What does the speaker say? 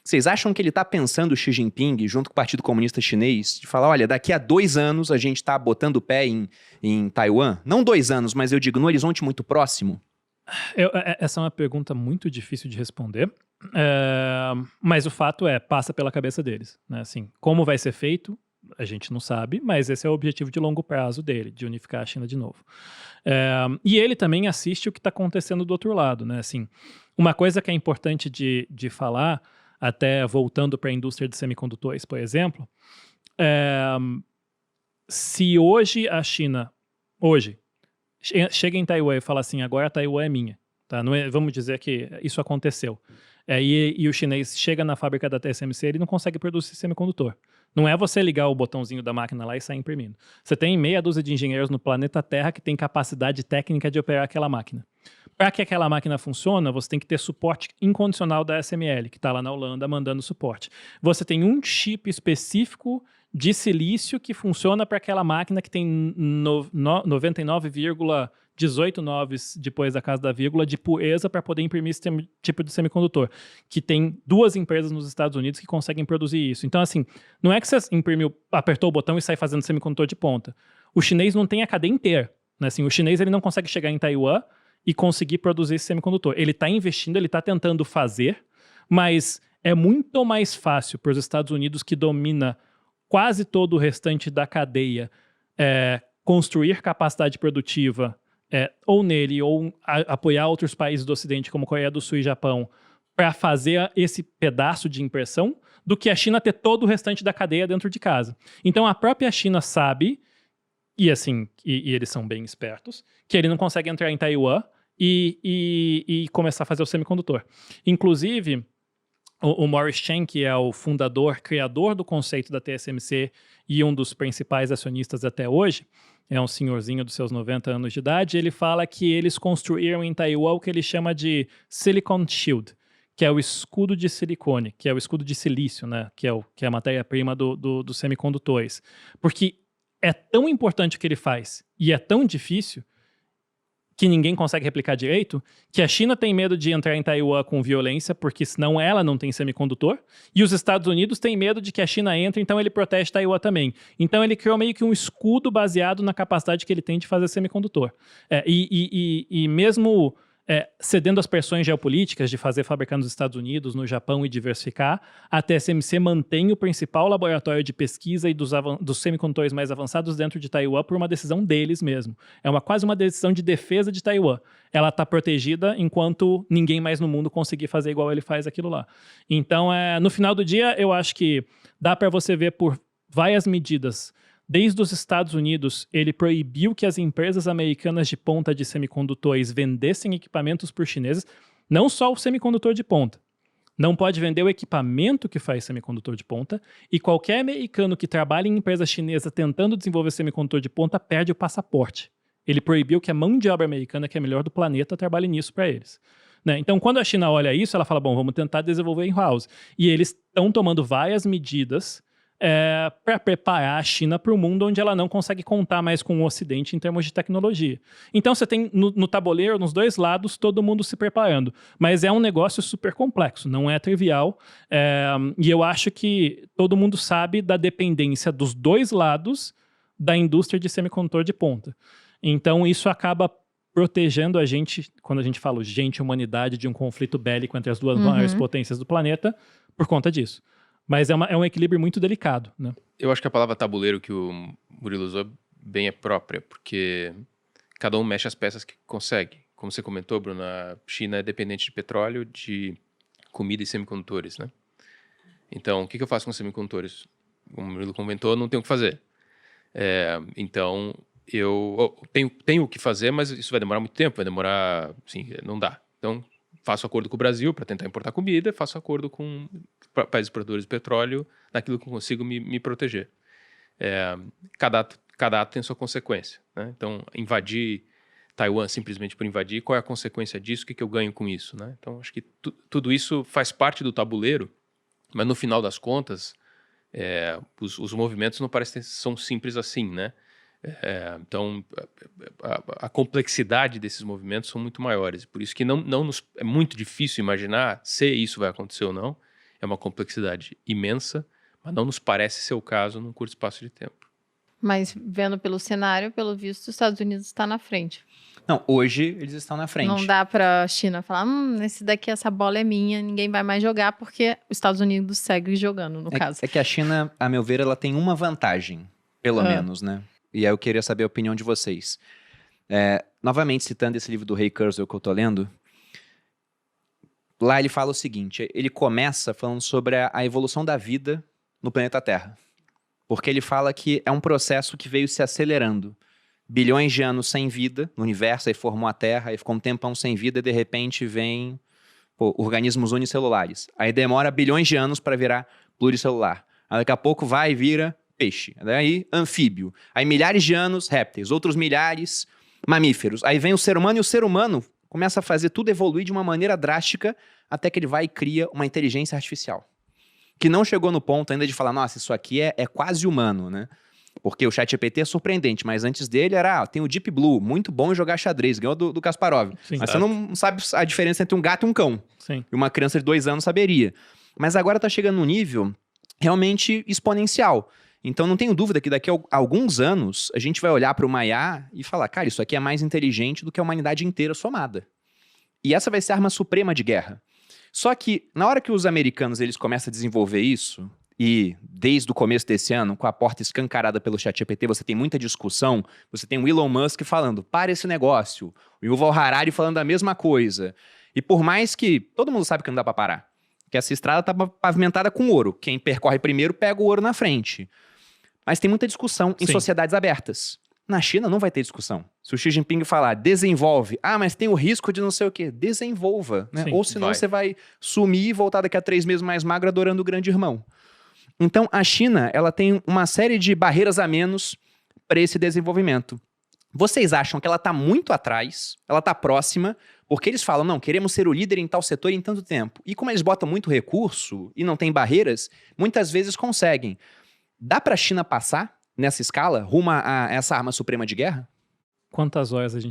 Vocês acham que ele está pensando o Xi Jinping, junto com o Partido Comunista Chinês, de falar, olha, daqui a 2 anos a gente está botando o pé em Taiwan? Não 2 anos, mas eu digo, no horizonte muito próximo? Essa é uma pergunta muito difícil de responder, mas o fato passa pela cabeça deles, né? Assim, como vai ser feito, a gente não sabe, mas esse é o objetivo de longo prazo dele, de unificar a China de novo. E ele também assiste o que está acontecendo do outro lado, né? Assim, uma coisa que é importante de falar, até voltando para a indústria de semicondutores, por exemplo, se hoje a China, chega em Taiwan e fala assim, agora Taiwan é minha, tá? Não é, vamos dizer que isso aconteceu. E o chinês chega na fábrica da TSMC, ele não consegue produzir semicondutor. Não é você ligar o botãozinho da máquina lá e sair imprimindo. Você tem meia dúzia de engenheiros no planeta Terra que tem capacidade técnica de operar aquela máquina. Para que aquela máquina funcione, você tem que ter suporte incondicional da SML, que está lá na Holanda mandando suporte. Você tem um chip específico de silício que funciona para aquela máquina que tem 99,18 noves depois da casa da vírgula de pureza para poder imprimir esse tipo de semicondutor, que tem 2 empresas nos Estados Unidos que conseguem produzir isso. Então, assim, não é que você imprimiu, apertou o botão e sai fazendo semicondutor de ponta. O chinês não tem a cadeia inteira, né? Assim, o chinês ele não consegue chegar em Taiwan e conseguir produzir esse semicondutor. Ele está investindo, ele está tentando fazer, mas é muito mais fácil para os Estados Unidos, que domina quase todo o restante da cadeia, construir capacidade produtiva ou nele, ou apoiar outros países do Ocidente, como Coreia do Sul e Japão, para fazer esse pedaço de impressão, do que a China ter todo o restante da cadeia dentro de casa. Então a própria China sabe, e assim, e eles são bem espertos, que ele não consegue entrar em Taiwan e começar a fazer o semicondutor. Inclusive, o Morris Chang, que é o fundador, criador do conceito da TSMC e um dos principais acionistas até hoje, é um senhorzinho dos seus 90 anos de idade, ele fala que eles construíram em Taiwan o que ele chama de Silicon Shield, que é o escudo de silicone, que é o escudo de silício, né? Que é a matéria-prima dos semicondutores. Porque é tão importante o que ele faz e é tão difícil que ninguém consegue replicar direito, que a China tem medo de entrar em Taiwan com violência, porque senão ela não tem semicondutor, e os Estados Unidos têm medo de que a China entre, então ele protege Taiwan também. Então ele criou meio que um escudo baseado na capacidade que ele tem de fazer semicondutor. E mesmo cedendo às pressões geopolíticas de fazer fabricar nos Estados Unidos, no Japão e diversificar, a TSMC mantém o principal laboratório de pesquisa e dos semicondutores mais avançados dentro de Taiwan por uma decisão deles mesmo. Quase uma decisão de defesa de Taiwan. Ela está protegida enquanto ninguém mais no mundo conseguir fazer igual ele faz aquilo lá. Então, no final do dia, eu acho que dá para você ver por várias medidas. Desde os Estados Unidos, ele proibiu que as empresas americanas de ponta de semicondutores vendessem equipamentos por chineses, não só o semicondutor de ponta. Não pode vender o equipamento que faz semicondutor de ponta, e qualquer americano que trabalha em empresa chinesa tentando desenvolver semicondutor de ponta perde o passaporte. Ele proibiu que a mão de obra americana, que é a melhor do planeta, trabalhe nisso para eles. Né? Então, quando a China olha isso, ela fala, bom, vamos tentar desenvolver in-house. E eles estão tomando várias medidas para preparar a China para o mundo onde ela não consegue contar mais com o Ocidente em termos de tecnologia. Então você tem no tabuleiro, nos dois lados, todo mundo se preparando. Mas é um negócio super complexo, não é trivial. E eu acho que todo mundo sabe da dependência dos dois lados da indústria de semicondutor de ponta. Então isso acaba protegendo a gente, quando a gente fala gente, humanidade, de um conflito bélico entre as duas maiores potências do planeta, por conta disso. Mas é um equilíbrio muito delicado, né? Eu acho que a palavra tabuleiro que o Murilo usou bem é própria, porque cada um mexe as peças que consegue. Como você comentou, Bruno, a China é dependente de petróleo, de comida e semicondutores, né? Então, o que eu faço com semicondutores? Como o Murilo comentou, não tenho o que fazer. Então, eu tenho o que fazer, mas isso vai demorar muito tempo, vai demorar, assim, não dá. Então, faço acordo com o Brasil para tentar importar comida, faço acordo com países produtores de petróleo naquilo que eu consigo me proteger. Cada ato tem sua consequência, né? Então, invadir Taiwan simplesmente por invadir, qual é a consequência disso? O que eu ganho com isso, né? Então, acho que tudo isso faz parte do tabuleiro, mas no final das contas, os movimentos não parecem são simples assim, né? Então, a complexidade desses movimentos são muito maiores. Por isso que é muito difícil imaginar se isso vai acontecer ou não. é uma complexidade imensa, mas não nos parece ser o caso num curto espaço de tempo. Mas vendo pelo cenário, pelo visto, os Estados Unidos está na frente. Não, hoje eles estão na frente. Não dá para a China falar, esse daqui, essa bola é minha, ninguém vai mais jogar, porque os Estados Unidos segue jogando, no caso. É que a China, a meu ver, ela tem uma vantagem, pelo menos, né? E aí eu queria saber a opinião de vocês. Novamente, citando esse livro do Ray Kurzweil que eu tô lendo, lá ele fala o seguinte, ele começa falando sobre a evolução da vida no planeta Terra. Porque ele fala que é um processo que veio se acelerando. Bilhões de anos sem vida no universo, aí formou a Terra, aí ficou um tempão sem vida e de repente vem organismos unicelulares. Aí demora bilhões de anos para virar pluricelular. Aí daqui a pouco vai e vira peixe. Daí anfíbio. Aí milhares de anos répteis, outros milhares mamíferos. Aí vem o ser humano e o ser humano começa a fazer tudo evoluir de uma maneira drástica até que ele vai e cria uma inteligência artificial. Que não chegou no ponto ainda de falar, nossa, isso aqui é quase humano, né? Porque o ChatGPT é surpreendente, mas antes dele tem o Deep Blue, muito bom em jogar xadrez, ganhou do Kasparov. Sim, mas você não sabe a diferença entre um gato e um cão. Sim. E uma criança de 2 anos saberia. Mas agora tá chegando num nível realmente exponencial. Então não tenho dúvida que daqui a alguns anos a gente vai olhar para o Maya e falar, cara, isso aqui é mais inteligente do que a humanidade inteira somada. E essa vai ser a arma suprema de guerra. Só que na hora que os americanos eles começam a desenvolver isso, e desde o começo desse ano, com a porta escancarada pelo ChatGPT, você tem muita discussão, você tem o Elon Musk falando, para esse negócio, o Yuval Harari falando a mesma coisa. E por mais que todo mundo sabe que não dá para parar, que essa estrada está pavimentada com ouro, quem percorre primeiro pega o ouro na frente. Mas tem muita discussão em sociedades abertas. Na China não vai ter discussão. Se o Xi Jinping falar, desenvolve, mas tem o risco de não sei o quê, desenvolva, né? Ou senão você vai sumir e voltar daqui a 3 meses mais magro adorando o grande irmão. Então, a China, ela tem uma série de barreiras a menos para esse desenvolvimento. Vocês acham que ela está muito atrás, ela está próxima, porque eles falam, não, queremos ser o líder em tal setor em tanto tempo. E como eles botam muito recurso e não tem barreiras, muitas vezes conseguem. Dá para a China passar nessa escala, rumo a essa arma suprema de guerra? Quantas horas a gente